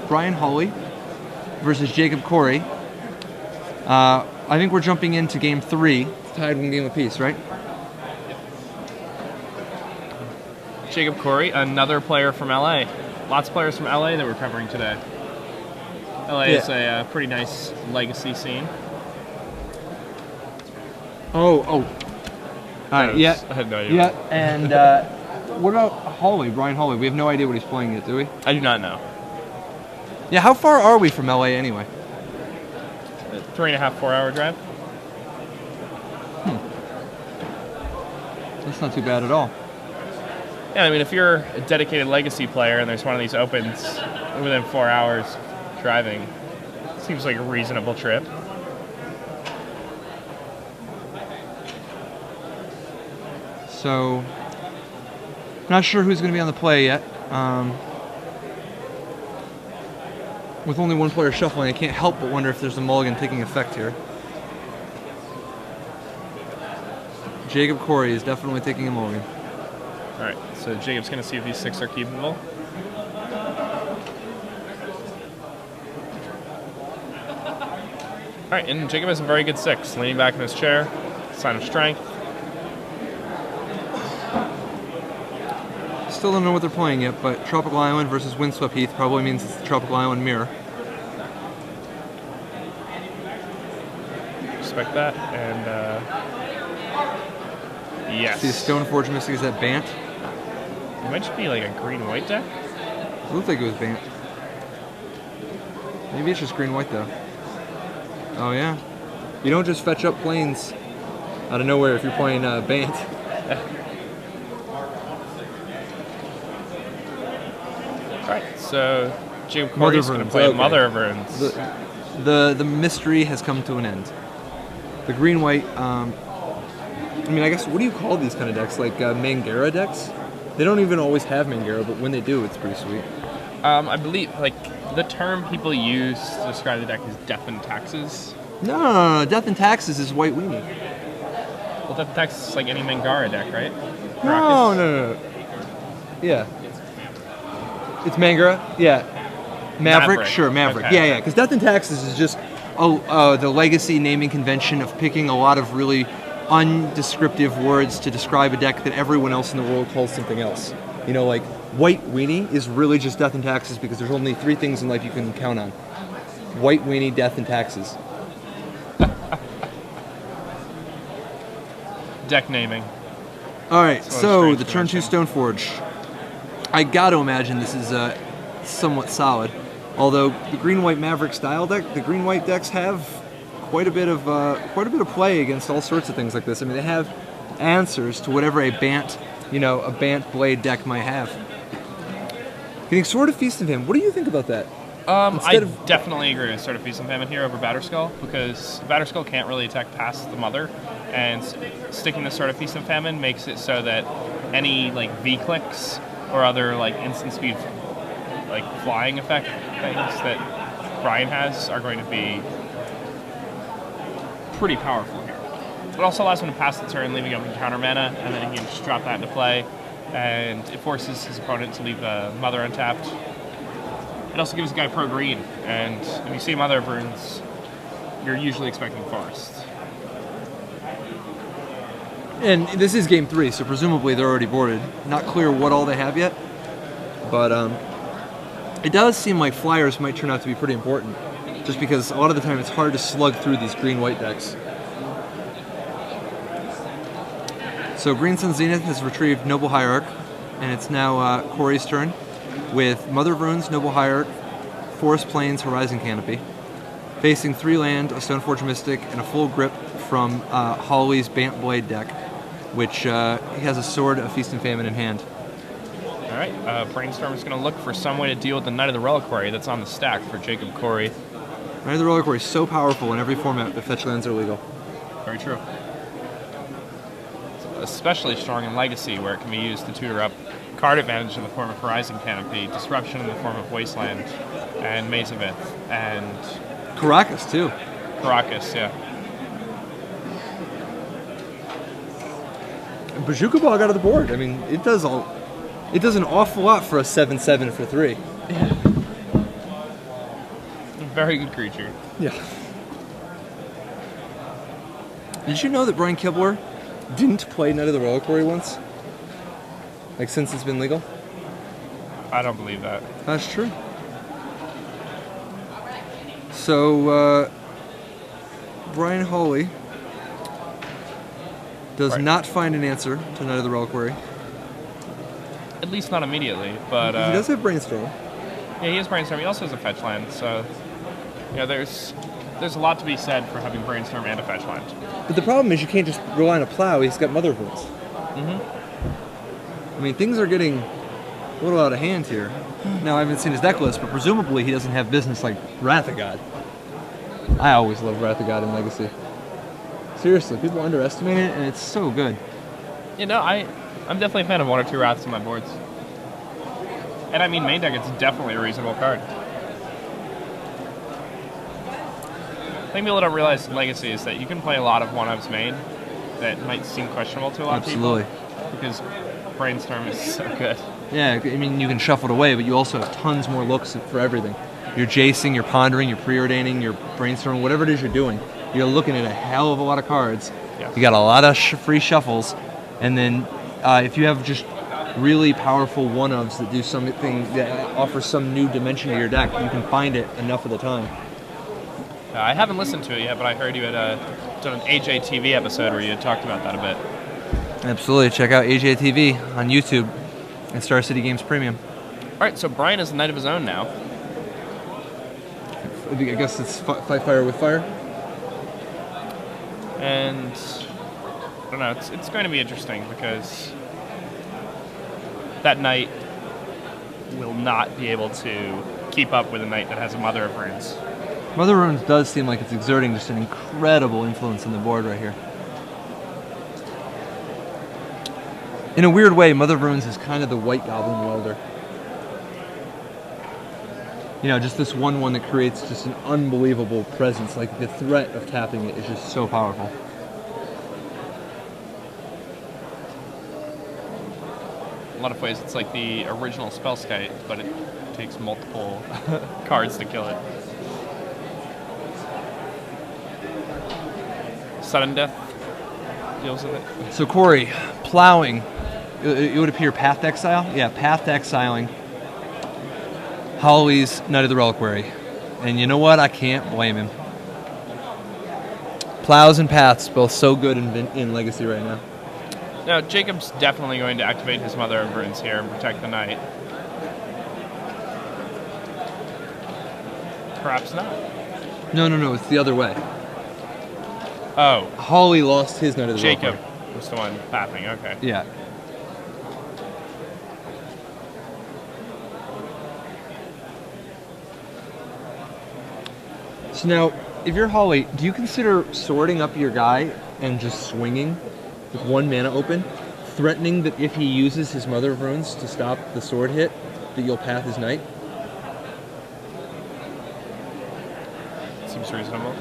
Bryan Hawley versus Jacob Kory. I think we're jumping into game 3. It's tied 1 game apiece, right? Jacob Kory, another player from LA. Lots of players from LA that we're covering today. LA is a pretty nice legacy scene. All right, yeah. I had no idea. Yeah, and what about Hawley, Bryan Hawley? We have no idea what he's playing yet, do we? I do not know. Yeah, how far are we from LA anyway? 3.5, 4 hour drive. That's not too bad at all. Yeah, I mean, if you're a dedicated legacy player and there's one of these opens within 4 hours driving, it seems like a reasonable trip. So, not sure who's going to be on the play yet. With only one player shuffling, I can't help but wonder if there's a mulligan taking effect here. Jacob Kory is definitely taking a mulligan. All right, so Jacob's going to see if these 6 are keepable. All right, and Jacob has a very good 6, leaning back in his chair, sign of strength. Still don't know what they're playing yet, but Tropical Island versus Windswept Heath probably means it's the Tropical Island mirror. Respect that, and yes. See, Stoneforge Mystic is that Bant. It might just be like a green-white deck. It looked like it was Bant. Maybe it's just green-white though. Oh yeah. You don't just fetch up planes out of nowhere if you're playing Bant. Alright, so Jacob Kory's going to play Mother of Runes. The mystery has come to an end. The green-white, I mean, I guess, what do you call these kind of decks? Like Mangara decks? They don't even always have Mangara, but when they do, it's pretty sweet. I believe, like, the term people use to describe the deck is Death and Taxes. No. Death and Taxes is White Weenie. Well, Death and Taxes is like any Mangara deck, right? No. Yeah. It's Mangara? Yeah. Maverick? Sure, Maverick. Okay. Yeah, because Death and Taxes is just the legacy naming convention of picking a lot of really undescriptive words to describe a deck that everyone else in the world calls something else. You know, like, White Weenie is really just Death and Taxes because there's only 3 things in life you can count on. White Weenie, Death, and Taxes. Deck naming. Alright, so the turn 2 Stoneforge. I gotta imagine this is somewhat solid. Although the green-white Maverick style deck, the green-white decks have quite a bit of play against all sorts of things like this. I mean, they have answers to whatever a Bant Blade deck might have. Getting Sword of Feast and Famine. What do you think about that? I definitely agree with Sword of Feast and Famine here over Batterskull, because Batterskull can't really attack past the Mother, and sticking the Sword of Feast and Famine makes it so that any like V-clicks or other like instant speed like flying effect things that Bryan has are going to be pretty powerful here. It also allows him to pass the turn, leaving open counter mana, and then he can just drop that into play, and it forces his opponent to leave the Mother untapped. It also gives the guy pro green, and when you see Mother of Runes, you're usually expecting Forest. And this is game 3, so presumably they're already boarded. Not clear what all they have yet, but it does seem like flyers might turn out to be pretty important, just because a lot of the time it's hard to slug through these green-white decks. So Green Sun Zenith has retrieved Noble Hierarch, and it's now Kory's turn, with Mother of Runes, Noble Hierarch, Forest Plains, Horizon Canopy, facing 3 land, a Stoneforge Mystic, and a full grip from Hawley's Bant Blade deck, which he has a Sword of Feast and Famine in hand. All right, Brainstorm is going to look for some way to deal with the Knight of the Reliquary that's on the stack for Jacob Kory. Knight of the Reliquary is so powerful in every format that fetch lands are legal. Very true. It's especially strong in Legacy, where it can be used to tutor up card advantage in the form of Horizon Canopy, Disruption in the form of Wasteland, and Maze of Ith, and Caracas, too. Caracas, yeah. And Bazooka Ball got to the board. I mean, it does an awful lot for a 7/7 for 3. Yeah. Very good creature. Yeah. Did you know that Bryan Kibler didn't play Night of the Reliquary once? Like, since it's been legal? I don't believe that. That's true. So, Brian Hawley does not find an answer to Night of the Reliquary. At least not immediately, but... he does have Brainstorm. Yeah, he has Brainstorm. He also has a fetch land, so... Yeah, there's a lot to be said for having Brainstorm and a fetch land. But the problem is you can't just rely on a plow. He's got Mother of Runes. Mm-hmm. I mean, things are getting a little out of hand here. Now, I haven't seen his deck list, but presumably he doesn't have business like Wrath of God. I always love Wrath of God in Legacy. Seriously, people underestimate it, and it's so good. You know, I'm definitely a fan of 1 or 2 Wraths on my boards. And I mean, main deck, it's definitely a reasonable card. I think people don't realize in Legacy is that you can play a lot of 1-ofs main that might seem questionable to a lot of people. Because Brainstorm is so good. Yeah, I mean, you can shuffle it away, but you also have tons more looks for everything. You're jacing, you're pondering, you're preordaining, you're brainstorming, whatever it is you're doing. You're looking at a hell of a lot of cards. Yeah. You got a lot of free shuffles, and then if you have just really powerful 1-ofs that do something that offers some new dimension to your deck, you can find it enough of the time. I haven't listened to it yet, but I heard you had done an AJTV episode where you had talked about that a bit. Absolutely. Check out AJTV on YouTube and Star City Games Premium. All right, so Bryan is a knight of his own now. I guess it's fight fire with fire. And I don't know, it's going to be interesting because that knight will not be able to keep up with a knight that has a Mother of Runes. Mother of Runes does seem like it's exerting just an incredible influence on the board right here. In a weird way, Mother of Runes is kind of the White Goblin welder. You know, just this 1/1 that creates just an unbelievable presence. Like, the threat of tapping it is just so powerful. In a lot of ways, it's like the original Spellskite, but it takes multiple cards to kill it. Sudden Death deals with it. So, Kory, plowing. It would appear Path to Exile? Yeah, Path to Exiling Hawley's Night of the Reliquary. And you know what? I can't blame him. Plows and Paths, both so good in Legacy right now. Now, Jacob's definitely going to activate his Mother of Runes here and protect the knight. Perhaps not. No, it's the other way. Oh. Hawley lost his Night of the Jacob Reliquary. was the one pathing, okay. Yeah. So now, if you're Hawley, do you consider sorting up your guy and just swinging with 1 mana open, threatening that if he uses his Mother of Runes to stop the sword hit, that you'll path his knight? Seems reasonable.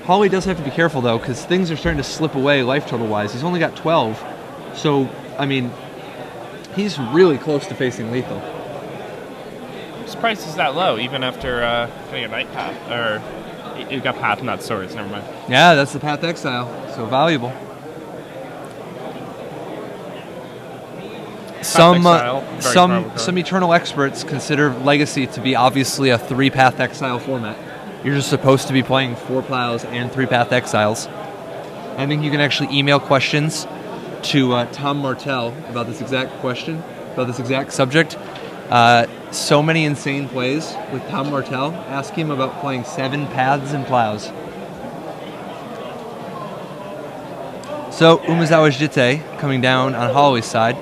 Hawley does have to be careful, though, because things are starting to slip away life total-wise. He's only got 12, so, I mean, he's really close to facing lethal. His price is that low, even after getting a Night Path. Or, you got Path, not Swords, never mind. Yeah, that's the Path Exile, so valuable. Some Eternal experts consider Legacy to be obviously a 3-Path Exile format. You're just supposed to be playing 4 Plows and 3-Path Exiles. I think you can actually email questions to Tom Martell about this exact question, about this exact subject. So many insane plays with Tom Martell. Ask him about playing 7 Paths and Plows. So, Umezawa's Jitte coming down on Hawley's side.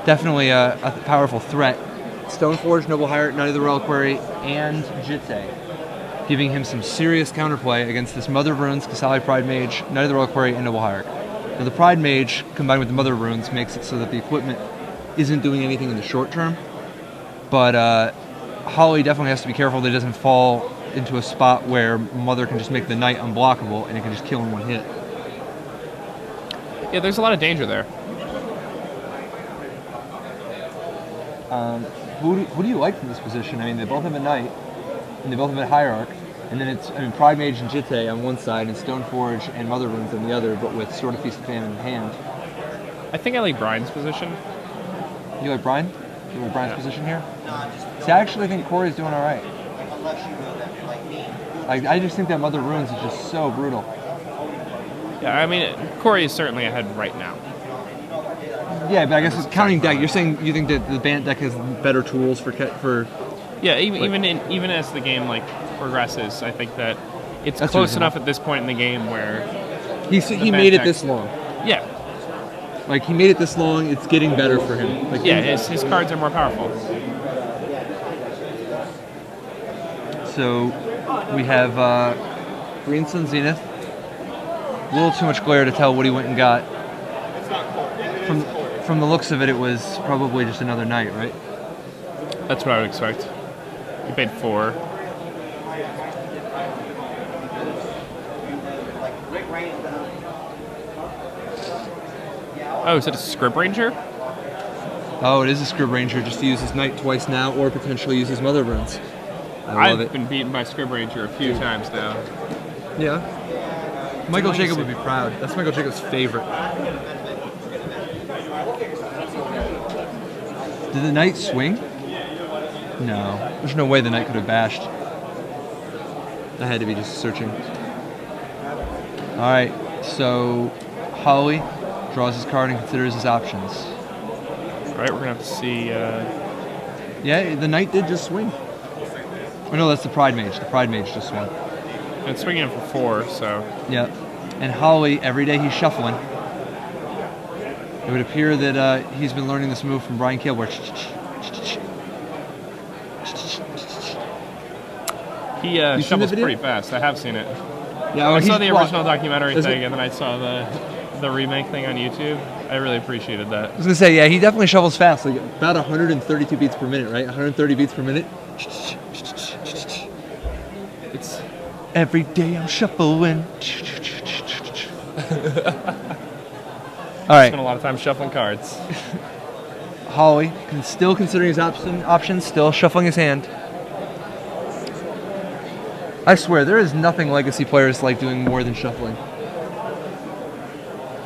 Definitely a powerful threat. Stoneforge, Noble Heart, Knight of the Reliquary, and Jitte, giving him some serious counterplay against this Mother of Runes, Kasali Pride Mage, Knight of the Reliquary, and Noble Hierarch. Now, the Pride Mage, combined with the Mother of Runes, makes it so that the equipment isn't doing anything in the short term. But Hawley definitely has to be careful that he doesn't fall into a spot where Mother can just make the Knight unblockable and it can just kill in 1 hit. Yeah, there's a lot of danger there. Who do you like from this position? I mean, they both have a knight, and they both have a hierarch, and then it's Pride Mage and Jitte on one side, and Stoneforge and Mother Runes on the other, but with Sword of Feast of Famine in hand. I think I like Bryan's position. You like Bryan? You like Bryan's position here? See, I actually think Kory's doing all right. I just think that Mother Runes is just so brutal. Yeah, I mean, Kory is certainly ahead right now. Yeah, but I guess it's counting deck. You're saying you think that the Bant deck has better tools for yeah, even as the game progresses, I think that it's close enough at this point in the game where he made it this long. Yeah, he made it this long. It's getting better for him. His cards are more powerful. So we have Green Sun Zenith. A little too much glare to tell what he went and got. From the looks of it, it was probably just another knight, right? That's what I would expect. He paid 4. Oh, is it a Scrib Ranger? Oh, it is a Scrib Ranger, just to use his knight twice now, or potentially use his Mother Runes. I've been beaten by Scrib Ranger a few times now. Yeah. Michael Jacob would be proud. That's Michael Jacob's favorite. Did the knight swing? No. There's no way the knight could have bashed. I had to be just searching. Alright, so Hawley draws his card and considers his options. Alright, we're going to have to see... Yeah, the knight did just swing. Oh no, that's the Pride Mage. The Pride Mage just swung. And it's swinging him for 4, so... Yeah. And Hawley, every day he's shuffling. It would appear that he's been learning this move from Bryan Kilgore. He shovels pretty fast. I have seen it. Yeah, I saw the original documentary thing, and then I saw the remake thing on YouTube. I really appreciated that. I was gonna say, yeah, he definitely shovels fast, about 132 beats per minute, right? 130 beats per minute. It's every day I'm shuffling. All right. Spent a lot of time shuffling cards. Hawley still considering his options, still shuffling his hand. I swear, there is nothing Legacy players like doing more than shuffling.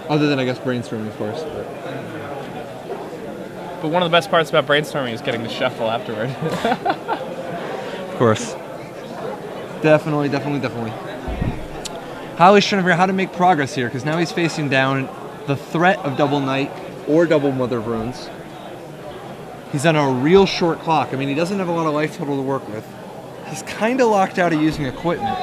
Other than, I guess, brainstorming, of course. But one of the best parts about brainstorming is getting the shuffle afterward. Of course. Definitely. Hawley's trying to figure out how to make progress here, because now he's facing down the threat of double knight or double Mother Runes. He's on a real short clock. I mean, he doesn't have a lot of life total to work with. He's kind of locked out of using equipment.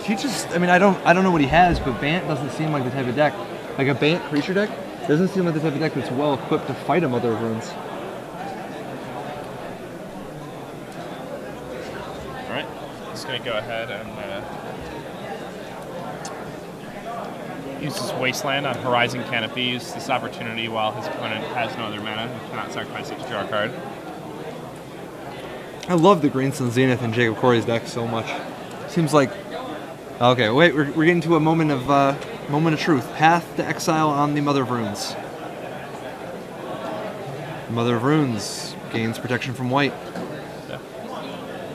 He just, I mean, I don't know what he has, but Bant doesn't seem like the type of deck. Like a Bant creature deck doesn't seem like the type of deck that's well equipped to fight a Mother of Runes. Alright, just going to go ahead and use his Wasteland on Horizon Canopy. Use this opportunity while his opponent has no other mana and cannot sacrifice it to draw a card. I love the Green Sun Zenith and Jacob Kory's deck so much. Seems like... Okay, wait, we're getting to a moment of truth. Path to Exile on the Mother of Runes. Mother of Runes gains protection from white. Yeah.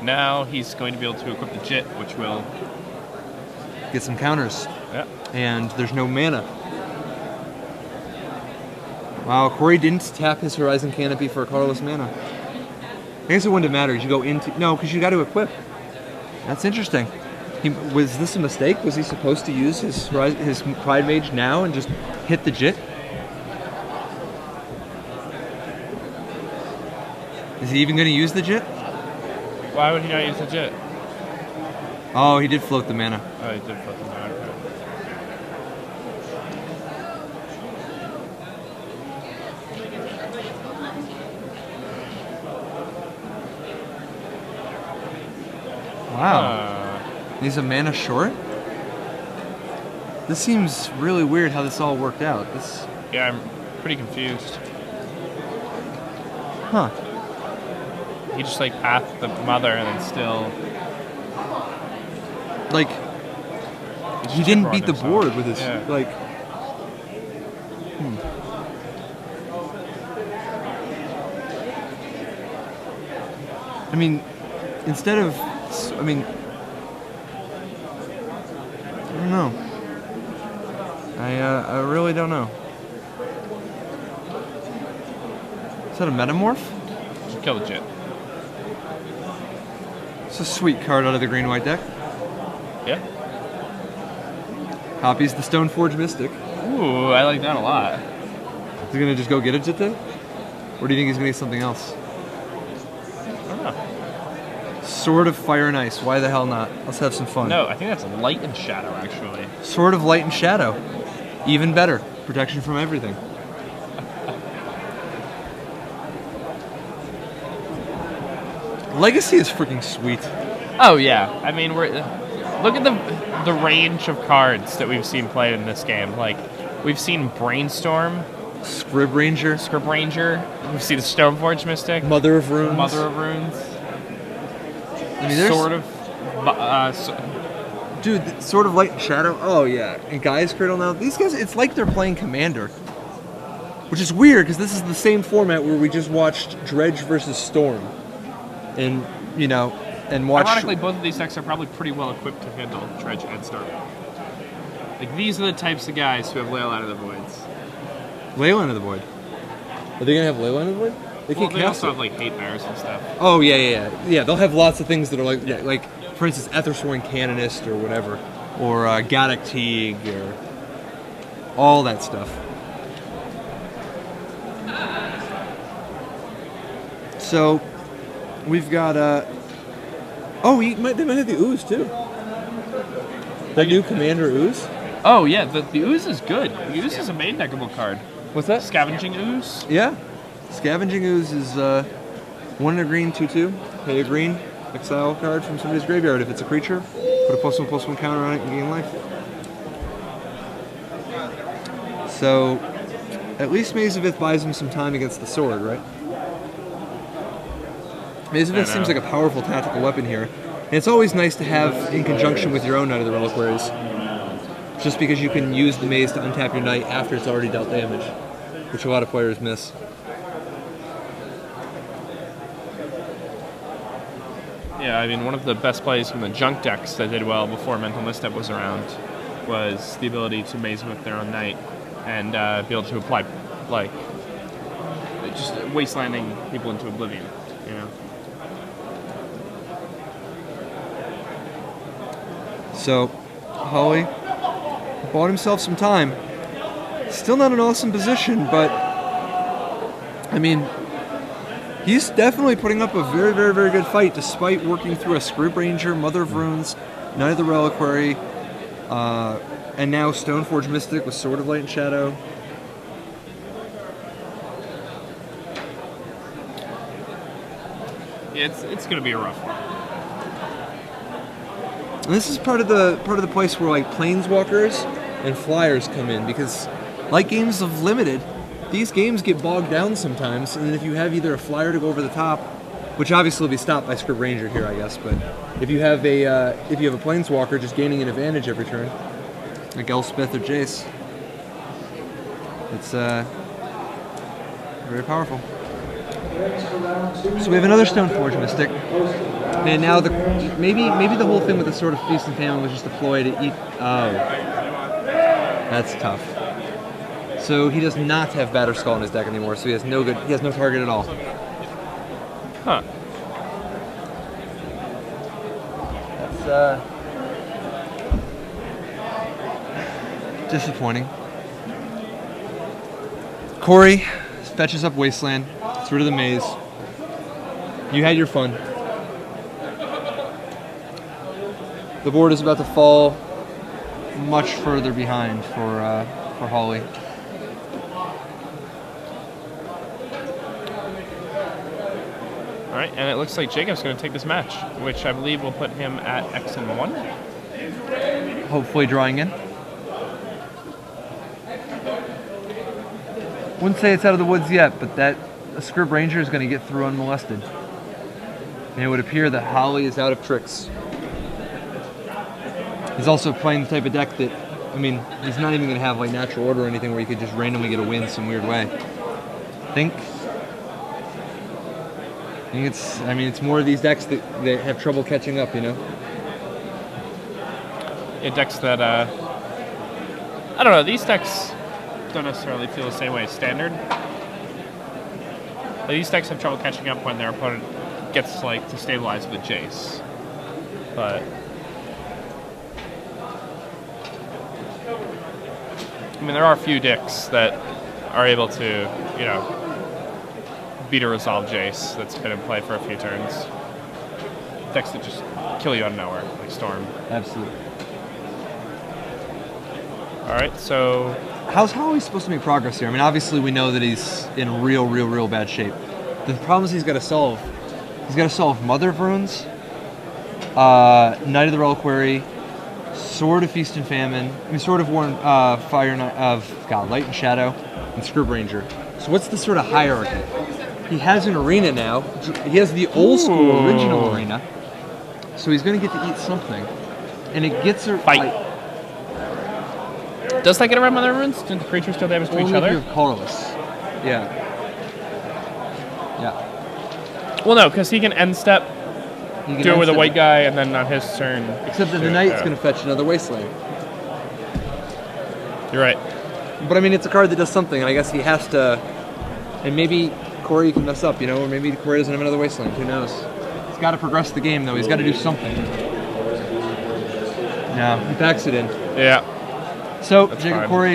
Now he's going to be able to equip the Jit, which will... get some counters. Yeah. And there's no mana. Wow, Kory didn't tap his Horizon Canopy for a colorless mana. I guess it wouldn't have mattered. You go into... No, because you got to equip. That's interesting. Was this a mistake? Was he supposed to use his Pride Mage now and just hit the Jit? Is he even going to use the Jit? Why would he not use the Jit? Oh, he did float the mana. Oh, he did float the mana. Okay. Wow. He's a mana short? This seems really weird how this all worked out. Yeah, I'm pretty confused. Huh. He just pathed the Mother and then still... he didn't beat the board with his... I mean, instead of, I don't know. I really don't know. Is that a Metamorph? Kill legit. It's a sweet card out of the green-white deck. Yeah. Copies the Stoneforge Mystic. Ooh, I like that a lot. Is he gonna just go get a Jitte? Or do you think he's gonna get something else? I don't know. Sword of Fire and Ice. Why the hell not? Let's have some fun. No, I think that's Light and Shadow, actually. Sword of Light and Shadow. Even better. Protection from everything. Legacy is freaking sweet. Oh yeah, I mean look at the range of cards that we've seen played in this game. Like we've seen Brainstorm, Scrib Ranger, we've seen Stoneforge Mystic, Mother of Runes. I mean, sort of. Dude, Sword of Light and Shadow. Oh yeah, and Gaia's Cradle now. These guys, it's like they're playing Commander, which is weird because this is the same format where we just watched Dredge versus Storm. And, and watch... Ironically, both of these decks are probably pretty well equipped to handle Dredge and Storm. Like, these are the types of guys who have Leyline of the Voids. Leyline of the Void? Are they going to have Leyline of the Void? They can't they also have, like, Hate Bears and stuff. Oh, yeah. Yeah, they'll have lots of things that are like for instance, Ethersworn Canonist or whatever. Or Gaddock Teague, or all that stuff. So... We've got, they might have the Ooze, too. That new Commander Ooze? Oh, yeah, the Ooze is good. The Ooze is a main deckable card. What's that? Scavenging Ooze? Yeah. Scavenging Ooze is 1 and a green, 2/2. Pay a green, exile card from somebody's graveyard. If it's a creature, put a +1/+1 counter on it and gain life. So, at least Maze of Ith buys him some time against the sword, right? Maze of Ith seems like a powerful tactical weapon here. And it's always nice to have in conjunction with your own Knight of the Reliquaries. Just because you can use the Maze to untap your Knight after it's already dealt damage. Which a lot of players miss. Yeah, I mean, one of the best plays from the junk decks that did well before Mental Misstep was around was the ability to Maze with their own Knight and be able to apply, like, just wastelanding people into oblivion, So, Hawley bought himself some time. Still not an awesome position, but I mean, he's definitely putting up a very, very, very good fight despite working through a Scrib Ranger, Mother of Runes, Knight of the Reliquary, and now Stoneforge Mystic with Sword of Light and Shadow. Yeah, it's going to be a rough one. And this is part of the place where like Planeswalkers and Flyers come in, because like games of Limited, these games get bogged down sometimes, and if you have either a Flyer to go over the top, which obviously will be stopped by Scrib Ranger here, I guess, but if you have a Planeswalker just gaining an advantage every turn, like Elspeth or Jace, it's very powerful. So we have another Stoneforge Mystic. And now maybe the whole thing with the Sword of Feast and Famine was just a ploy to eat. Oh, that's tough. So he does not have Batterskull in his deck anymore. So he has no target at all. Huh. That's disappointing. Kory fetches up Wasteland. It's rid of the Maze. You had your fun. The board is about to fall much further behind for Hawley. All right, and it looks like Jacob's going to take this match, which I believe will put him at X and 1. Hopefully drawing in. Wouldn't say it's out of the woods yet, but that Scrib Ranger is going to get through unmolested. And it would appear that Hawley is out of tricks. He's also playing the type of deck that I mean, he's not even going to have like natural order or anything where you could just randomly get a win some weird way. I think it's more of these decks that have trouble catching up, you know? Yeah, decks that, I don't know, these decks don't necessarily feel the same way as Standard. Like, these decks have trouble catching up when their opponent gets, like, to stabilize with Jace. But I mean, there are a few decks that are able to, you know, beat or resolve Jace that's been in play for a few turns. Decks that just kill you out of nowhere, like Storm. Absolutely. Alright, so how's Hawley supposed to make progress here? I mean, obviously we know that he's in real bad shape. The problems he's got to solve. He's got to solve Mother of Runes, Knight of the Reliquary, Sword of Feast and Famine. I mean, Sword of War and Fire of Light and Shadow, and Scrib Ranger. So what's the sort of hierarchy? He has an arena now. He has the old school original arena. So he's going to get to eat something, and it gets a fight. Does that get around Mother of Runes? Do the creatures deal damage to each other? Only if you're colorless. Yeah. Yeah. Well, no, because he can end step, do it with a white guy, and then on his turn. Except that the Knight's going to fetch another Wasteland. You're right. But I mean, it's a card that does something, and I guess he has to. And maybe Kory can mess up, you know, or maybe Kory doesn't have another Wasteland. Who knows? He's got to progress the game, though. He's got to do something. No, he packs it in. Yeah. So, Jacob Kory